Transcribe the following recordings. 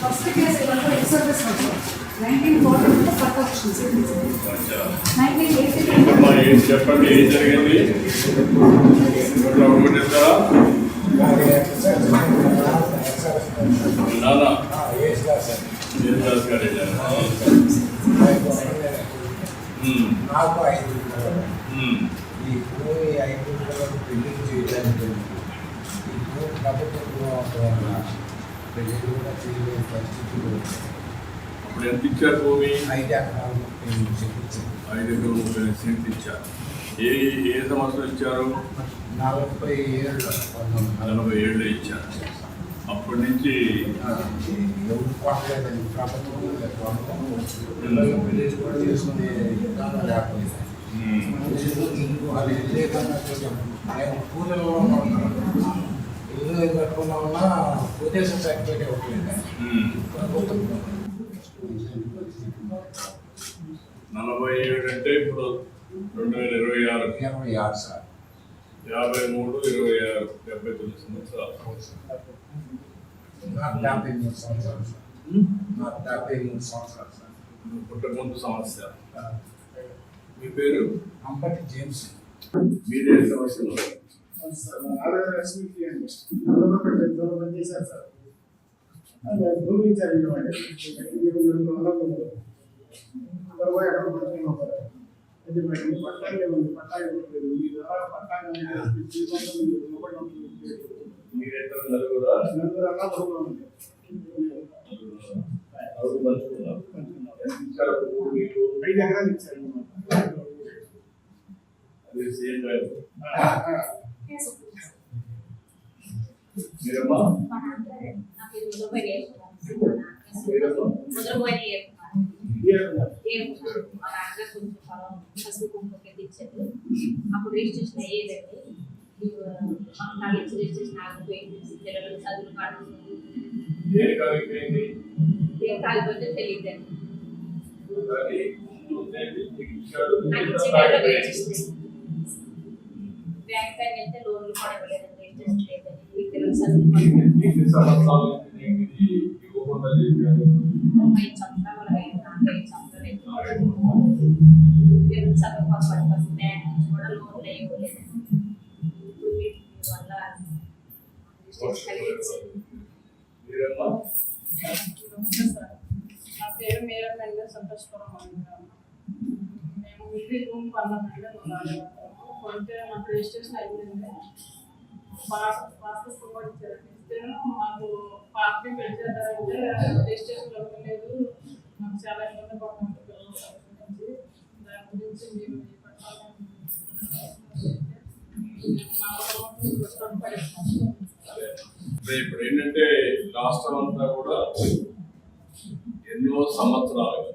First case ex-service 1940 పట్ట వచ్చింది. 1980 చెప్పండి ఏం జరిగింది? నానా నాకు 5 ఈ భూమి 5 పెళ్లి చేయడానికి ఇప్పుడు ప్రభుత్వంలో పెళ్లి కూడా చేయలేని పరిస్థితులు. ఇప్పుడు ఎంత ఇచ్చారు భూమి? 5 ఎకరాలు 5 ఎకరాలు 30 సెంట్లు ఇచ్చారు. ఏ సంవత్సరం ఇచ్చారు? 47 ఇచ్చారు. అప్పటి నుంచి ఎవరు కొట్టలేదండి. ప్రభుత్వం పిల్లలు పెళ్లి కూడా చేసుకునే లేకపోయింది. వాళ్ళు వెళ్ళే కన్నా నేను కూలీలో ఇల్లు కట్టుకున్నా ఉన్నా పొజిషన్ సర్టిఫికేట్ ఇవ్వట్లేదు. ప్రభుత్వం 47 అంటే ఇప్పుడు 2026 సార్. 53, 26, 79 సంవత్సరాలు. నాకు 53 సంవత్సరాలు సార్. నాకు 53 సంవత్సరాలు సార్. పుట్టకముందు సమస్య. మీ పేరు? అంబటి జేమ్స్. మీరే సమస్యలు? మీరెంత నలుగురా? మీరమ్మా అప్పుడు రిజిస్ట్రేషన్ అయ్యేదండి. రిజిస్ట్రేషన్ ఆగిపోయింది. పిల్లలు చదువులు కాకపోతే తెలియదండి. బ్యాంక్ పైన వెళ్తే లోన్లు కూడా ఇవ్వలేదండి. రిజిస్ట్రేషన్ లేదండి. పిల్లలు చదువులు 5 సంవత్సరాలు 5 సంవత్సరాలు పిల్లలు చదువు కోసం బ్యాంక్ నుంచి కూడా లోన్లు ఇవ్వలేదండి. వల్ల నా పేరు మేరం మెండే సంతోషపురం అంటారు. మేము ఇంటి రూమ్ కొన్నామంటే కొంటే మాకు రిజిస్ట్రేషన్ అయిపోయింది. పాస్పోర్ట్ కూడా ఇచ్చారండి. ఇస్తే మాకు పాస్పోర్ట్ పెంచారంటే రిజిస్ట్రేషన్ అవ్వలేదు. మాకు చాలా ఇబ్బంది పడుతుంది పిల్లలు సంబంధించి. దాని గురించి మీరు ఇప్పుడు ఏంటంటే రాష్ట్రం అంతా కూడా ఎన్నో సంవత్సరాలుగా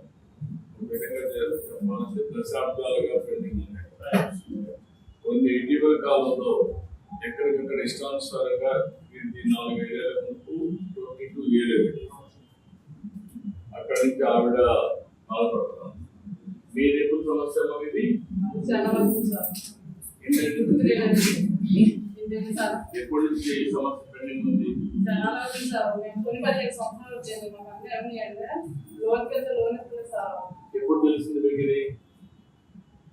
దశాబ్దాలుగా పెండింగ్ ఉన్నాయి. కొన్ని ఇటీవల కాలంలో ఎక్కడికక్కడ ఇష్టానుసారంగా 4-5 ఏళ్ల ముందు 22 ఏళ్ళు అక్కడి నుంచి ఆవిడ బాధపడుతున్నాం. మీది ఎప్పుడు సమస్య ఇది? ఎప్పటి నుంచి ఈ సమస్య పెండింగ్ ఉంది? ఎప్పుడు తెలిసింది మీకు ఇది?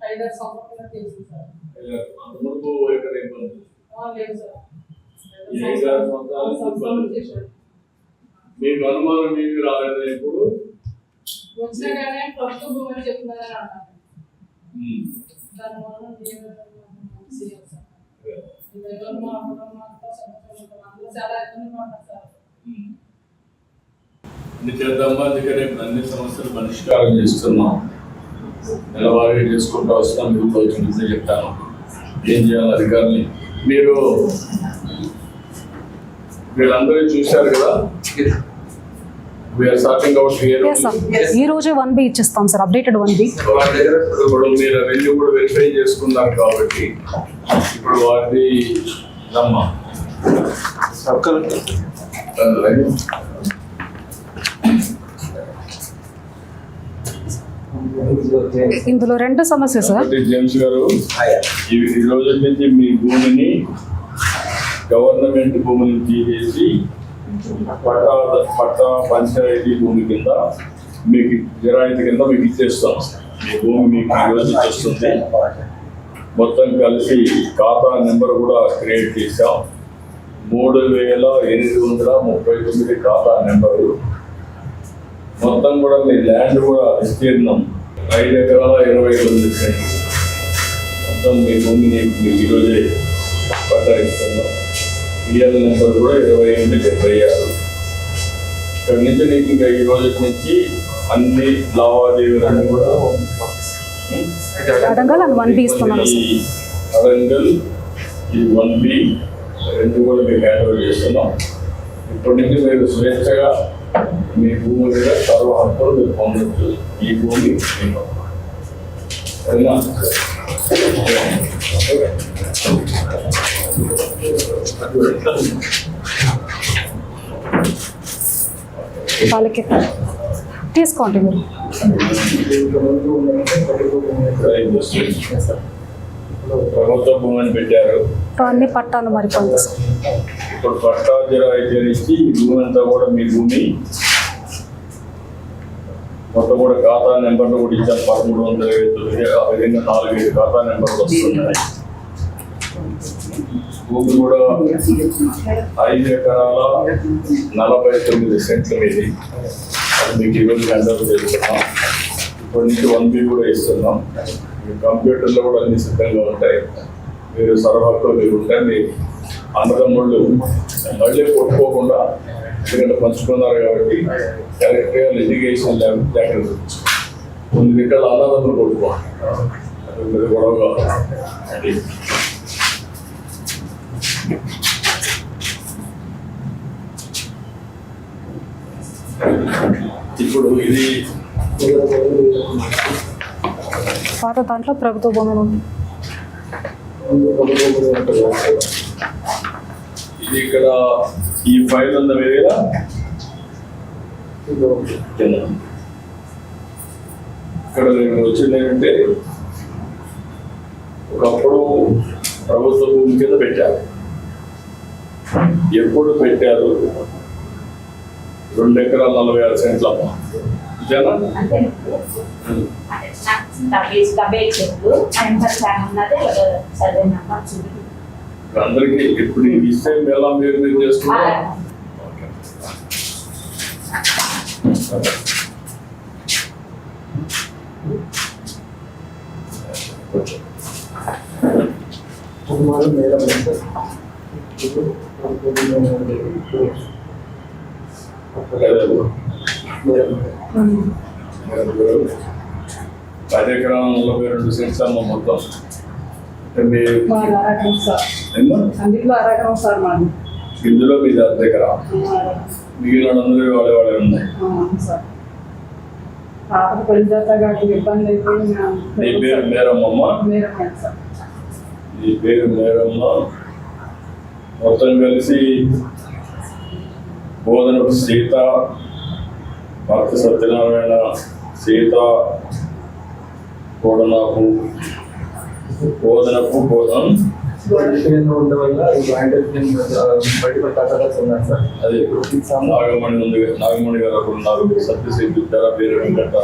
5-6 సంవత్సరాలు తెలిసింది సార్. మునుపు ఎక్కడ ఇబ్బంది? లేదు సార్. 5-6 సంవత్సరాలు మీకు అనుమానం మీకు రాలేదు ఎప్పుడు? వచ్చినా కానీ ప్రభుత్వ భూమి చెప్తున్నారని అన్నారు. దానివల్ల చాలా ఇబ్బంది పడతారు సార్. చేద్దామా, అందుకనే అన్ని సమస్యలు పరిష్కారం చేస్తున్నాం. నెలవారీగా చేసుకుంటూ వస్తాం. మీకు వచ్చింది చెప్తాను ఏం చేయాలి అధికారులు. మీరు వీళ్ళందరూ చూశారు కదా, we are sorting out here. Yes sir, ఈ రోజే 1B ఇచ్చేస్తాం సార్, అప్డేటెడ్ 1B. వాళ్ళ దగ్గర ఇప్పుడు మీరు అవన్నీ కూడా వెరిఫై చేసుకున్నారు కాబట్టి ఇప్పుడు వాటిని నమ్మ ఇందులో 2 సమస్య సార్. జేమ్స్ గారు, ఈ రోజు నుంచి మీ భూమిని గవర్నమెంట్ భూమిని తీసేసి పట్టా పంచాయతీ భూమి కింద మీకు జిరాయితీ కింద మీకు ఇచ్చేస్తాం. మీ భూమి మీకు ఈరోజు ఇచ్చేస్తుంది. మొత్తం కలిసి ఖాతా నెంబర్ కూడా క్రియేట్ చేశాం. 3839 ఖాతా నెంబరు. మొత్తం కూడా మీ ల్యాండ్ కూడా విస్తీర్ణం 5 ఎకరాల 29 సెంట్లు. మొత్తం మీ భూమిని మీకు ఈరోజే పట్టా ఇస్తున్నాం. పిఎల్ నెంబర్ కూడా 2876. ఇక్కడ నుంచి నీకు ఇంకా ఈ రోజు నుంచి అన్ని లావాదేవీలన్నీ కూడా అడంగల్ అండ్ 1B ఇస్తున్నాం సార్. అడంగల్ ఇది 1B 2 కూడా మీకు హ్యాండ్ ఓవర్ చేస్తున్నాం. ఇప్పటి నుంచి మీరు స్వేచ్ఛగా మీ భూమి మీద సర్వ హక్కులు మీరు పొందొచ్చు. ఈ భూమి మీకు వాళ్ళకి తీసుకోండి మీరు. ప్రభుత్వ భూమిని పెట్టారు. అన్ని పట్టాలు మరిపోయింది సార్. ఇప్పుడు పట్టా జిరాయితీ ఇచ్చి ఈ భూమి అంతా కూడా మీ భూమి మొత్తం కూడా ఖాతా నెంబర్లు కూడా ఇచ్చారు. 1359 ఆ విధంగా 4-5 ఖాతా నెంబర్లు వస్తున్నాయి. భూమి కూడా 5 ఎకరాల 49 సెంట్ల మీది. అది మీకు ఈరోజు హ్యాండ్ ఓవర్ చేస్తున్నాం. ఇప్పటి నుంచి 1B కూడా ఇస్తున్నాం. మీ కంప్యూటర్లో కూడా అన్ని సిద్ధంగా ఉంటాయి. మీరు సర్వహక్కులు మీరు ఉంటాయి. మీ అన్నదమ్ముళ్ళు మళ్ళీ కొట్టుకోకుండా, ఎందుకంటే పంచుకున్నారు కాబట్టి కరెక్ట్గా లిటిగేషన్ లేకుండా కొన్ని ఇక్కడ అన్నదమ్ములు కొట్టుకోండి. అది గొడవగా అది ఇప్పుడు ఇది పాత దాంట్లో ప్రభుత్వ భూములు ఉంది. ఇది ఇక్కడ ఈ ఫైల్ ఉన్న వేరేగా ఇక్కడ నేను వచ్చింది ఏంటంటే, ఒకప్పుడు ప్రభుత్వ భూమి కింద పెట్టారు. ఎప్పుడు పెట్టారు? 2 ఎకరాల 46 సెంట్ల అందరికి ఇప్పుడు ఇస్తే ఎలా మీరు చేసుకుంటారు? పది ఎకరాల 42 సెంట్స్ అమ్మ మొత్తం. ఇందులో మీది 10 ఎకరా, మిగిలిన అందరూ వాళ్ళే ఉన్నాయి. నీ పేరు మేరమ్మ. నీ పేరు మేరమ్మ. మొత్తం కలిసి బోధనపు సీత, భర్త సత్యనారాయణ, సీత, బోధనపు అదే నాగమణి ఉంది. నాగమణి గారు అప్పుడు ఉన్నారు. సత్యశ్రీ విద్యారా, పేరు వెంకట,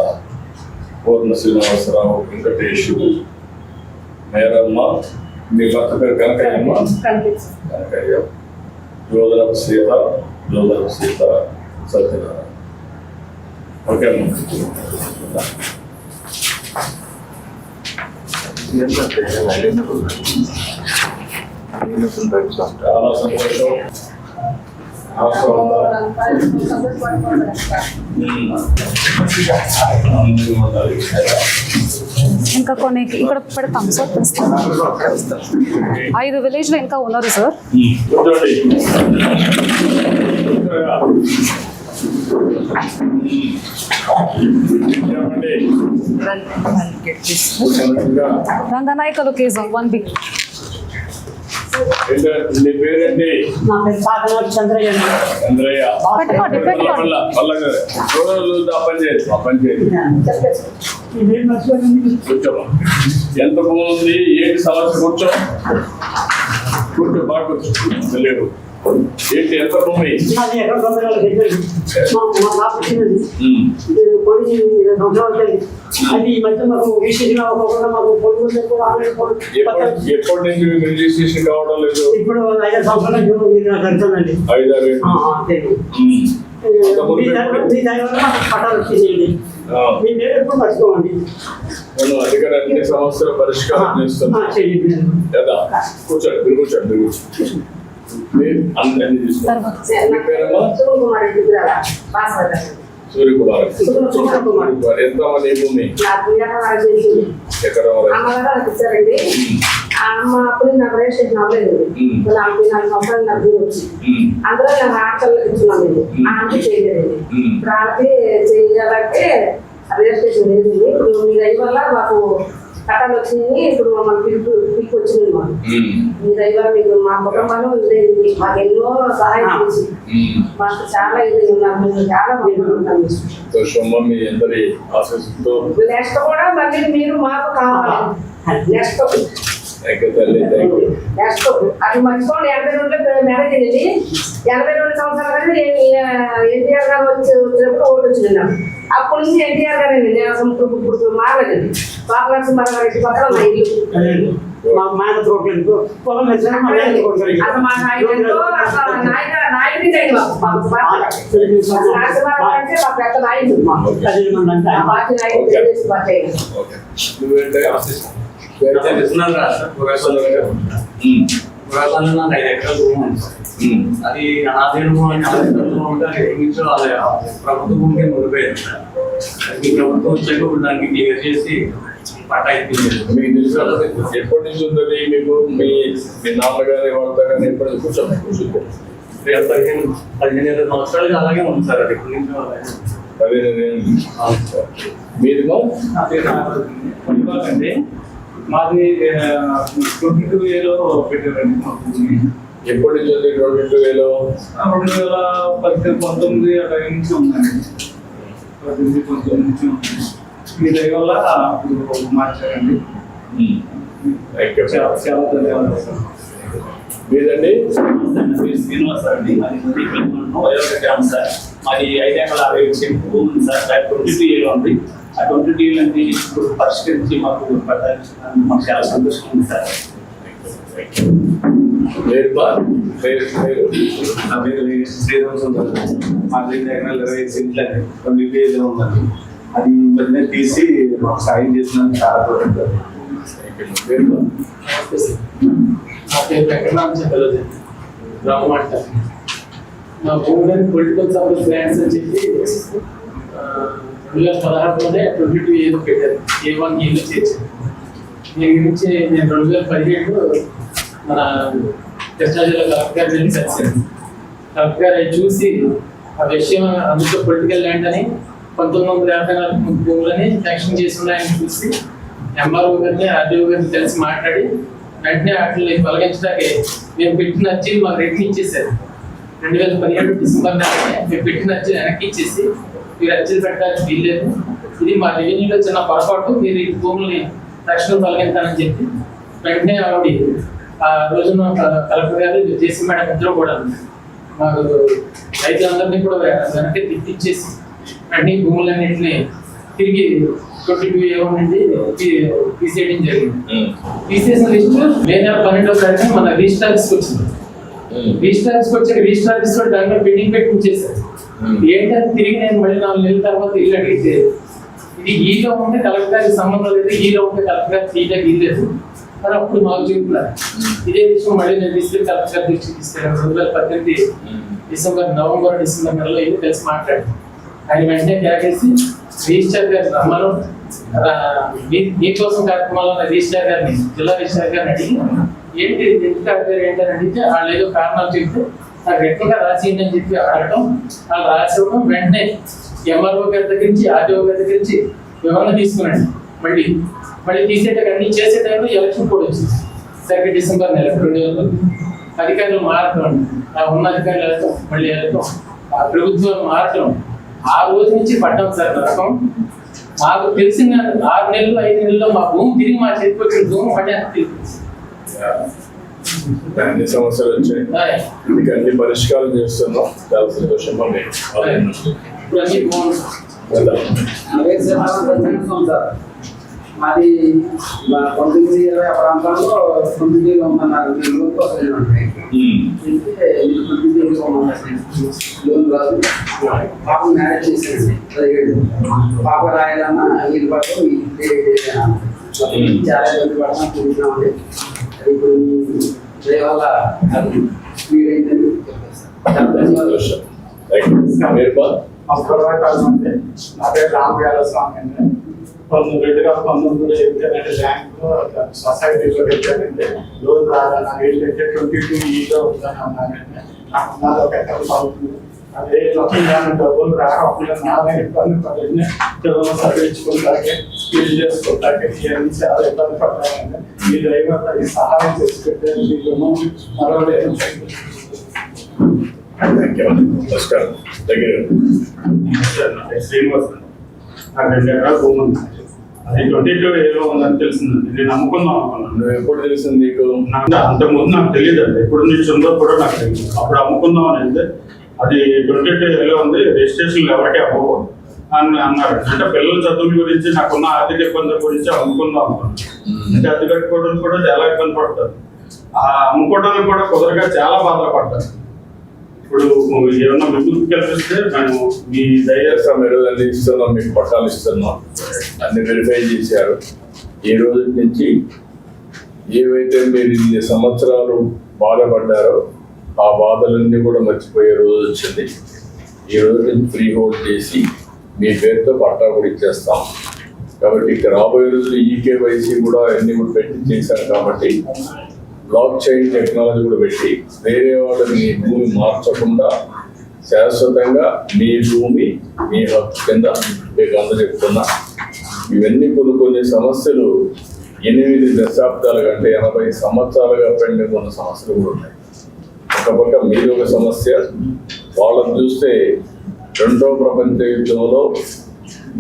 పూర్ణ శ్రీనివాసరావు, వెంకటేశు, మేరమ్మ. మీ భర్త పేరు కనకయ్యమ్మ. కనకయ్య. జోదరపు సీత, సత్యనారాయణ. ఓకే అమ్మ. చాలా సంతోషం. ఇంకా కొన్ని ఇక్కడ పెడతాం సార్. 5 విలేజ్లో ఇంకా ఉన్నారు సార్. Ranganayakulu case 1B. నీ పేరేంటి? నా పేరు సాధన చంద్రయ్య. చంద్రయ్య. పెట్టుకోండి, పెట్టుకోండి. పని చేయదు. కూర్చోమా. ఎంత భూమి ఉంది, ఏంటి సమస్య? కూర్చో బాగా కూర్చో. లేవు ఏంటి, ఎంత భూమి? అది ఎక్కడ మా పాప చిన్నది. నేను కొని 20 సంవత్సరాలు కలిగి అది ఈ మధ్య మాకు రిజిస్ట్రేషన్ అవ్వకుండా మాకు ఎప్పటి నుంచి మీకు రిజిస్ట్రేషన్ కావడం లేదు? ఇప్పుడు 5 సంవత్సరాలు జరుగుతుందండి. 5-6 మీ దానివల్ల మాకు పట్టాలు వచ్చేసేయండి. మీ పేరు ఎప్పుడు మర్చిపోండి. మనం అధికార అన్ని సమస్యల పరిష్కారం చేస్తున్నాం కదా. కూర్చోండి, మీరు కూర్చోండి, మీరు కూర్చోండి. అన్ని తీసుకోండి. సూర్యకుమార్. ఎంతమంది భూమి? ఎకరం ఇచ్చారండి. అమ్మ అప్పుడు నాకు రిజిస్ట్రేషన్ అవ్వలేదు. 4 సంవత్సరాలు నాకు వచ్చి అందులో నేను హాస్టల్లో ఇచ్చున్నాను. ఆమె చేయలేదండి. వాళ్ళకి చేయాలంటే రిజిస్ట్రేషన్ లేదు. ఇప్పుడు మీ దయ వల్ల మాకు కట్టాలు వచ్చినాయి. ఇప్పుడు మన పిక్ వచ్చింది. మాకు మీ దయ వల్ల మీకు మా కుటుంబాలు ఇదేంటి మాకు ఎన్నో సహాయం చేసి మాకు చాలా ఇది నాకు చాలా బాగుంటాను. నెక్స్ట్ కూడా మళ్ళీ మీరు మాకు కావాలి. నెక్స్ట్ నెక్స్ట్ అది మర్చిపోండి. 82లో మ్యారేజ్ అయింది. 82 సంవత్సరాలు కానీ ఎన్టీఆర్ గారు వచ్చినప్పుడు ఓటు వచ్చింది నాకు. అప్పటి నుంచి ఎన్టీఆర్ గారు అండి. నేను ఇప్పుడు మారలేదండి. పాపలక్ష్మీరెడ్డి పక్కన మా ఇల్లు. మా మాట ప్రోగ్రాంతో మా నాయకుడితో నాయకుడి అంటే మా పెద్ద నాయకుడు. పార్టీ నాయకుడు పార్టీ నాకు 5 ఎకరాల భూమి ఉంది. అది అనాధీన ప్రభుత్వ భూమికి ముడిపోయింది. అది ప్రభుత్వం వచ్చాక దానికి క్లియర్ చేసి పట్టా ఇప్పించారు. మీకు తెలుసు ఎప్పటి నుంచి ఉంటుంది మీకు? మీ నాన్నగారి వాళ్ళ కానీ ఎప్పటి నుంచి? కూర్చోండి. 15-20 సంవత్సరాలుగా అలాగే ఉంది సార్. అది ఎప్పటి నుంచో 15 ఏళ్ళు. మీదిగో అండి. మాది 22A పెట్టారండి. ఎప్పటి నుంచి ఉంది? 22A 2019 అలా నుంచి ఉందండి. 18-19 నుంచి ఉంది. మీ దగ్గర వల్ల మార్చారండి. చాలా ధన్యవాదాలు సార్. మీదండి? శ్రీనివాస్ అండి. వయోగ్రామ్ సార్. మాది 5 ఎకరాల 60 సెంట్లు భూమి ఉంది సార్. 22A ఉంది. ఆ 22A అంటే ఇప్పుడు పరిష్కరించి మాకు పట్టాలి. మాకు చాలా సంతోషంగా ఉంది సార్. నా పేరు శ్రీరామచంద్ర. మా 5 ఎకరాల 25 సెంట్లు 22A ఉందండి. అది మధ్యన తీసి మాకు సాయం చేసినందుకు చాలా కోరుకుంటారు. మా భూమి పొలిటికల్ సపోర్ట్ గ్రాంట్స్ అని చెప్పి 2016లోనే 22A పెట్టారు. A1 ఇల్లు చేర్చారు. దీని గురించి నేను 2017లో మన కృష్ణా జిల్లా కలెక్టర్ గారు వెళ్ళి కలిసాను. కలెక్టర్ గారు అది చూసి ఆ విషయం అందులో పొలిటికల్ ల్యాండ్ అని 1954 భూములని శాంక్షన్ చేసి ఉన్నాయని చూసి ఎంఆర్ఓ గారిని ఆర్డీఓ గారిని కలిసి మాట్లాడి వెంటనే వాటిని తొలగించడానికి మేము పెట్టిన అర్జీని మాకు రిటర్న్ ఇచ్చేసారు. 2017 డిసెంబర్ నెలనే మేము పెట్టిన అర్జీని వెనక్కి ఇచ్చేసి మీరు అర్జీలు పెట్టడానికి వీల్లేదు, ఇది మా రెవెన్యూలో చిన్న పొరపాటు, మీరు ఈ భూముల్ని తక్షణం తొలగించాలని చెప్పి వెంటనే ఆవిడ ఆ రోజున కలెక్టర్ గారు జేసీ మేడం ఇద్దరు కూడా మాకు రైతులందరినీ కూడా వెనక్కి తిప్పించేసి వెంటనే భూములన్నింటినీ తిరిగి 22A నుండి తీసేయడం జరిగింది. తీసేసిన లిస్టు మే నెల 12వ తారీఖున మన రిజిస్టార్స్కి వచ్చింది. రిజిస్టార్స్కి వచ్చాక రిజిస్టార్స్ దాంట్లో పెండింగ్ పెట్టి ఉంచేసారు. ఏంటంటే తిరిగి నేను మళ్ళీ 4 నెలల తర్వాత ఇల్లు అడిగితే ఇది ఈలో ఉంటే కలెక్టర్ గారికి సంబంధం లేదు, ఈలో ఉంటే కలెక్టర్ గారికి ఈలోకి ఇల్లేదు మరి అప్పుడు మాకు చెప్తున్నారు. ఇదే విషయం మళ్ళీ నేను తీసుకెళ్ళి కలెక్టర్ గారి దృష్టికి తీసుకెళ్ళాను. 2018 నవంబర్ డిసెంబర్ నెలలో ఇది కలిసి మాట్లాడాను. ఆయన వెంటనే క్యాకేసి రిజిస్టర్ గారు రమ్మను మీకోసం కార్యక్రమాల్లో రిజిస్టర్ గారిని జిల్లా రిజిస్టర్ గారిని అడిగి ఏంటి ఎందుకు అడిగారు ఏంటని అడిగితే వాళ్ళు ఏదో కారణాలు చెప్తే నాకు రెట్లుగా రాసింది అని చెప్పి అడగటం, వాళ్ళు రాసి ఇవ్వడం, వెంటనే ఎంఆర్ఓ గారి దగ్గర నుంచి ఆర్టీఓ గారి దగ్గర నుంచి వివరణ తీసుకున్నాను. మళ్ళీ తీసేట అన్ని చేసే టైంలో ఎలక్షన్ కూడా వచ్చింది. సరిగ్గా డిసెంబర్ నెల 2000 అధికారులు మారటం, ఉన్న అధికారులు వెళ్ళటం, మళ్ళీ వెళ్ళటం, ఆ ప్రభుత్వం మారటం, ఆ రోజు నుంచి పడ్డాం సార్ నరకం. మాకు తెలిసిన 6 నెలలు 5 నెలల్లో మా భూమి తిరిగి మా చేతికి వచ్చిన భూమి మళ్ళీ అంతే. అన్ని సమస్యలు వచ్చాయి, మీకు అన్ని పరిష్కారం చేస్తున్నాం. చాలా సంతోషం. ఇప్పుడు అన్ని భూమి సార్ మాది 19-20 ప్రాంతాల్లో 9 లోన్ రాదు. పాప మ్యారేజ్ చేసేది 17 పాప రాయాలన్నా వీళ్ళు పట్టు చాలా ఇబ్బంది పడతాం చూస్తున్నామండి. ఇప్పుడు మీ వల్ల అది స్పీడ్ అయిందని చెప్పేసి నా పేరు రామయాల స్వామి అండి. 2019 చెప్పానంటే బ్యాంకులో సొసైటీలో పెట్టానంటే లోన్ రావాలని ఏంటంటే 22 ఉందని అన్నానంటే నాకు నాది ఒక ఎకరం అవుతుంది. అదే డబ్బులు రాకుండా నాన్న ఇబ్బంది పడింది. పిల్లలు చదివించుకుంటాకే ఫీల్ చేసుకుంటాకే ఇవన్నీ చాలా ఇబ్బంది పడ్డానండి. మీ డ్రైవర్ అది సహాయం చేసి పెట్టాను. మీకు మరవలేదు. శ్రీనివాస్ నాకు 2 ఎకరాల భూమి ఉంది. అది 22 ఉందని తెలిసిందండి. నేను అమ్ముకుందాం అనుకున్నాను. నువ్వు ఎప్పుడు తెలిసింది నీకు? అంతకుముందు నాకు తెలియదు అండి. ఎప్పుడు నుంచి ఉందో కూడా నాకు తెలియదు. అప్పుడు అమ్ముకుందాం అని అంటే అది 22 ఉంది, రిజిస్ట్రేషన్లు ఎవరికి అవ్వవు అని అన్నారు. అంటే పిల్లల చదువుల గురించి, నాకున్న ఆర్థిక ఇబ్బందుల గురించి అమ్ముకుందాం అనుకున్నాను. అంటే అది కట్టుకోవడానికి కూడా చాలా ఇబ్బంది పడతారు. ఆ అమ్ముకోవడానికి కూడా కుదరగా చాలా బాధలు పడతారు. ఇప్పుడు ఏమన్నా ముందుకు కల్పిస్తే మేము మీ దయచేస్తాం. మీరు అన్ని ఇస్తున్నాం, మీకు పట్టాలు ఇస్తున్నాం, అన్ని వెరిఫై చేశారు. ఈ రోజు నుంచి ఏవైతే మీరు 2 సంవత్సరాలు బాధపడ్డారో ఆ బాధలన్నీ కూడా మర్చిపోయే రోజు వచ్చింది. ఈ రోజు నుంచి ఫ్రీ హోల్డ్ చేసి మీ పేరుతో పట్టా కూడా ఇచ్చేస్తాం. కాబట్టి ఇక్కడ రాబోయే రోజులు ఈకేవైసీ కూడా అన్ని కూడా పెట్టి చేశారు. కాబట్టి బ్లాక్ చైన్ టెక్నాలజీ కూడా పెట్టి వేరే వాళ్ళని మీ భూమి మార్చకుండా శాశ్వతంగా మీ భూమి మీ హక్కు కింద మీకు అందజెప్తున్నా. ఇవన్నీ కొన్ని సమస్యలు 8 దశాబ్దాల కంటే 80 సంవత్సరాలుగా పెండింగ్ ఉన్న సమస్యలు కూడా ఉన్నాయి. ఒక పక్క మీరు ఒక సమస్య, వాళ్ళని చూస్తే 2వ ప్రపంచ యుద్ధంలో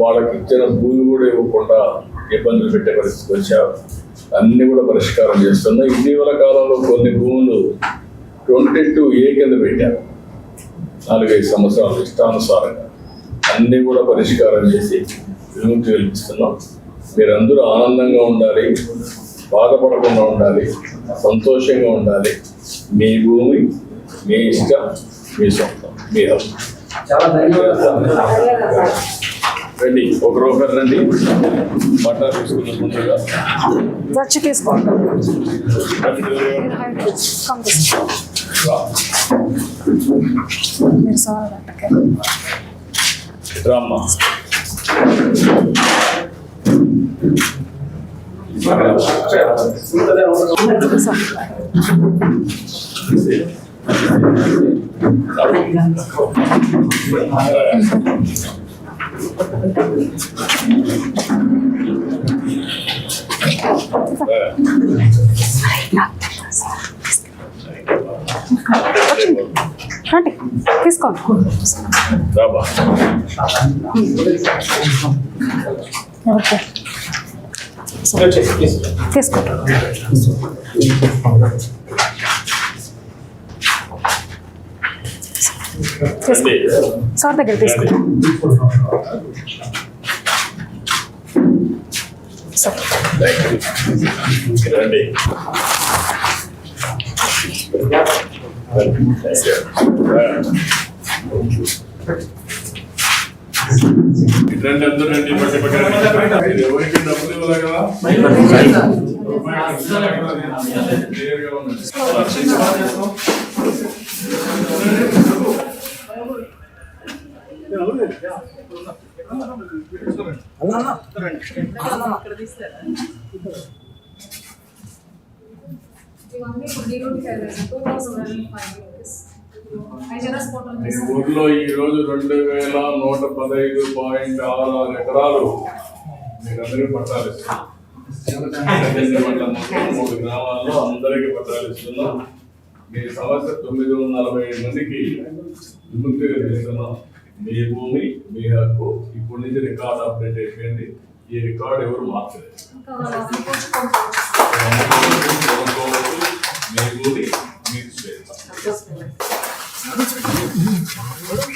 వాళ్ళకి ఇచ్చిన భూమి కూడా ఇవ్వకుండా ఇబ్బందులు పెట్టే పరిస్థితికి వచ్చారు. అన్ని కూడా పరిష్కారం చేస్తున్నాయి. ఇటీవల కాలంలో కొన్ని భూములు 22A కింద పెట్టారు. 4-5 సంవత్సరాలు ఇష్టానుసారంగా అన్ని కూడా పరిష్కారం చేసి విముక్తి కల్పిస్తున్నాం. మీరందరూ ఆనందంగా ఉండాలి, బాధపడకుండా ఉండాలి, సంతోషంగా ఉండాలి. మీ భూమి మీ ఇష్టం, మీ సొంతం, మీ హక్కు. చాలా ధన్యవాదాలు. రండి, ఒకరొకరు రండి. పట్టా తీసుకున్న ముందుగా రామ్మా. తీసుకోండి. రాబా. తీసుకోండి. సార్ దగ్గర తీసుకోండి. రండి. రండి, అందరూ రండి. ఎవరికి డబ్బులు ఇవ్వాలి కదా. క్లియర్గా ఉన్నది. మీ ఊర్లో ఈ రోజు 2115.66 ఎకరాలు మీ మీరందరికీ పట్టాలు ఇస్తున్నాం. మండలం మొత్తం 3 గ్రామాల్లో అందరికీ పట్టాలు ఇస్తున్నాం. మీ సమస్య 947 మందికి విముక్తిగా చేస్తున్నాం. మీ భూమి మీ హక్కు ఇప్పటి నుంచి రికార్డ్ అప్డేట్ అయిపోయింది. ఈ రికార్డ్ ఎవరు మార్చలేదు. ఇంకా వాళ్ళు అమ్ముకోవచ్చు, మీ భూమి మీకు స్వేచ్ఛ. కొనుక్కోవచ్చు.